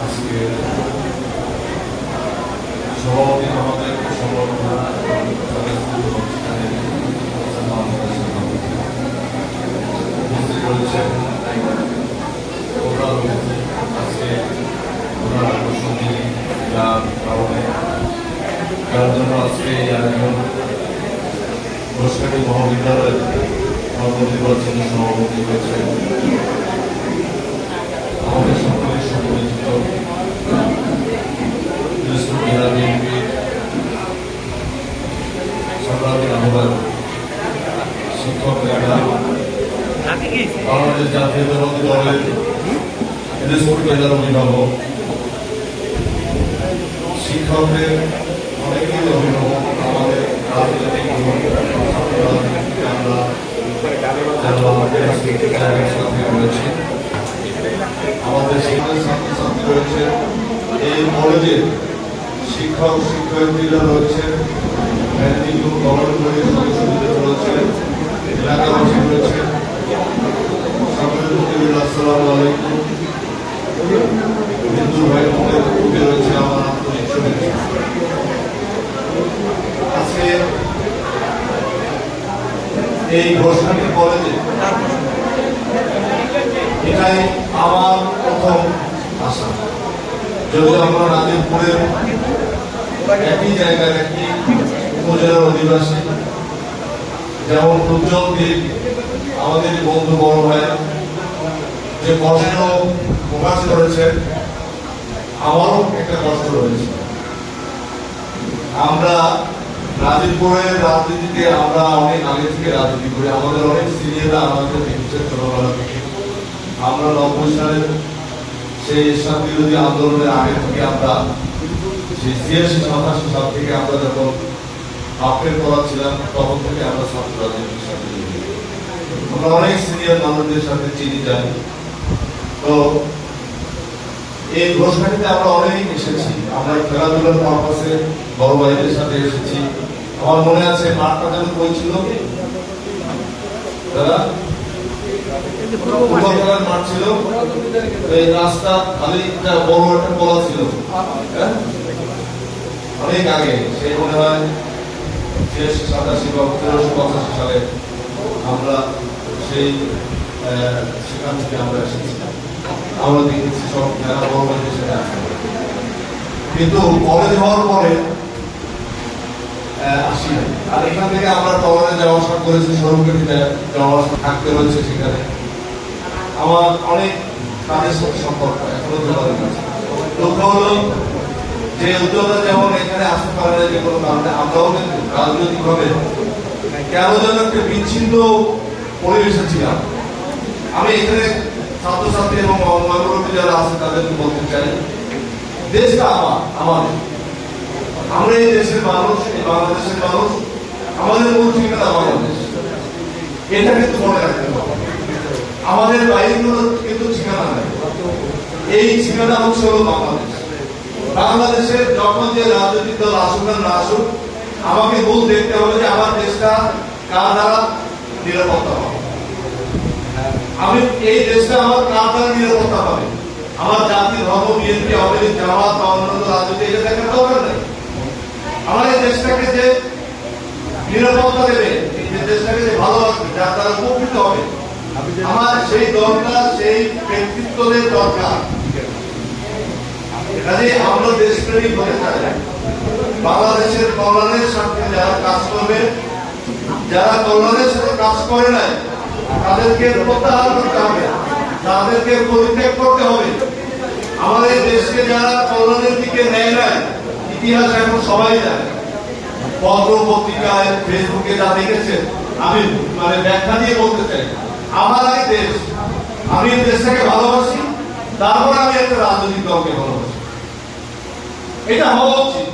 আজকে সভাপতি আমাদের উপস্থিত রয়েছেন আজকে ওনার আকর্ষণ তিনি যার কারণে যার জন্য আজকে এই আয়োজন পুরস্কারী মহাবিদ্যালয়ের নবনির্বাচিত সভাপতি হয়েছে আমাদের সকলের সুপরিচিত জেলা বিএনপির সংগ্রামী আহ্বায়ক শিক্ষক নেতা বাংলাদেশ জাতীয়তাবাদী দলের দিনাজপুর জেলার অভিভাবক শিক্ষকদের অনেকেই অভিভাবক আমাদের রাজনৈতিক আমরা রয়েছে আমাদের শিক্ষক ছাত্রছাত্রী রয়েছে এই কলেজের শিক্ষক শিক্ষয়িত্রীরা রয়েছেন গভর্নমেন্টের সদস্যদের রয়েছেন এলাকাবাসী রয়েছেন সকলের প্রতি আসসালামু আলাইকুম হিন্দু ভাই বোনদের প্রতি রয়েছে আমার আন্তরিক শুভেচ্ছা। আজকে এই ঘোষণাটি কলেজে এটাই আমার প্রথম আশা। যদি আমরা নাজিরপুরের একই জায়গায় একই উপজেলার অধিবাসী, যেমন উজ্জ্বল দ্বীপ আমাদের বন্ধু বড় ভাই যে কষ্ট প্রকাশ করেছে, আমারও একটা কষ্ট রয়েছে। আমরা নাজিরপুরের রাজনীতিতে আমরা অনেক আগে থেকে রাজনীতি করি, আমাদের অনেক সিনিয়ররা আমাদের দেখেছে ছোটবেলা থেকে। আমরা 90 সালের সেই এরশাদ বিরোধী আন্দোলনের আগে থেকে আমরা সেই 86-87 সাল থেকে আমরা যখন বাপের পড়া ছিলাম তখন থেকে আমরা ছাত্র রাজনীতির সাথে আমরা অনেক সিনিয়র মানুষদের সাথে চিনি জানি। তো এই ঘোষণাটিতে আমরা অনেক এসেছি, আমরা খেলাধুলার পারপাসে বড় ভাইদের সাথে এসেছি। আমার মনে আছে মাঠটা যেন বলছিল দাদা মাঠ ছিল, এই রাস্তা খালি একটা বড় একটা কলা ছিল অনেক আগে, সেই মনে হয় 86-87 বা 85 সালে আমরা সেই সেখান থেকে আমরা এসেছি। আমরা দেখেছি সব খেলা বড় ভাইদের সাথে আছে, কিন্তু কলেজ হওয়ার পরে আসি আর এখান থেকে আমরা টলারে যাওয়া আসা করেছি, সরকারিতে যাওয়া আসা থাকতে রয়েছে সেখানে। আমার অনেক কাজের সাথে সম্পর্ক এখনো যোগাযোগ আছে। দুঃখ হলো যে উদ্যোক্তা যেমন এখানে আসতে পারে না যে কোনো কারণে, আমরাও কিন্তু রাজনৈতিক ভাবে কেন যেন একটা বিচ্ছিন্ন পরিবেশে ছিলাম। আমি এখানে ছাত্রছাত্রী এবং অভিভাবক যারা আছে তাদেরকে বলতে চাই, দেশটা আমাদের, আমরা এই দেশের মানুষ, এই বাংলাদেশের মানুষ, আমাদের মূল ঠিকানা বাংলাদেশ, এটা কিন্তু মনে রাখতে হবে। আমাদের বাইরেগুলো কিন্তু ঠিকানা নেই, এই ঠিকানা হচ্ছে হলো বাংলাদেশ। বাংলাদেশের যখন যে রাজনৈতিক দল আসুক না আসুক, আমাকে মূল দেখতে হবে যে আমার দেশটা কার দ্বারা নিরাপত্তা পাবে, আমি এই দেশটা আমার কার দ্বারা নিরাপত্তা পাবে। আমার জাতি ধর্ম বিএনপি আওয়ামী লীগ জামাত বা অন্যান্য রাজনীতি এটা দেখার দরকার নেই। আমার এই দেশটাকে যে নিরাপত্তা দেবে, এই দেশটাকে যে ভালোবাসবে, যার দ্বারা উপকৃত হবে, আমার সেই দরকার, সেই ব্যক্তিত্বের দরকার। কাজে আমরা দেশপ্রেমিক হতে চাই, বাংলাদেশের কল্যাণের স্বার্থে যারা কাজ করবে, যারা কল্যাণের সাথে কাজ করে নাই তাদেরকে প্রত্যাহার করতে হবে, তাদেরকে পরিত্যাগ করতে হবে। আমাদের দেশকে যারা কল্যাণের দিকে নেয় নাই, ইতিহাস এখন সবাই জানে, পত্র পত্রিকায় ফেসবুকে যা দেখেছেন, আমি ব্যাখ্যা দিয়ে বলতে চাই, আমার আগে দেশ, আমি দেশটাকে ভালোবাসি, তারপর আমি একটা রাজনৈতিক দলকে ভালোবাসি, এটা হওয়া উচিত।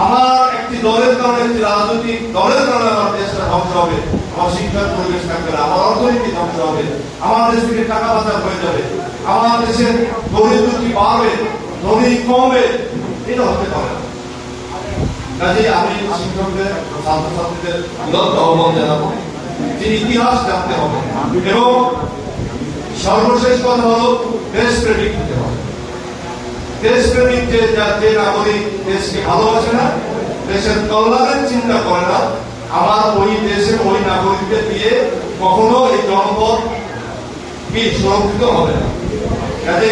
আমার একটি দলের কারণে, একটি রাজনৈতিক দলের কারণে আমার দেশটা ধ্বংস হবে, আমার শিক্ষার পরিবেশ থাকবে না, আমার অর্থনীতি ধ্বংস হবে, আমার দেশ থেকে টাকা পাচার হয়ে যাবে, আমার দেশের দরিদ্রতা বাড়বে, ধনী কমবে, এটা হতে পারে না। কাজেই আমি শিক্ষকদের, ছাত্রছাত্রীদের আহ্বান জানাবো যে ইতিহাস জানতে হবে এবং সর্বশেষ কথা হলো দেশপ্রেমিক হতে হবে। দেশপ্রেমিক যে নাগরিক দেশকে ভালোবাসে না, দেশের কল্যাণের চিন্তা করে না, আমার ওই দেশের ওই নাগরিককে দিয়ে কখনো এই জনপদ কি সুরক্ষিত হবে না। কাজে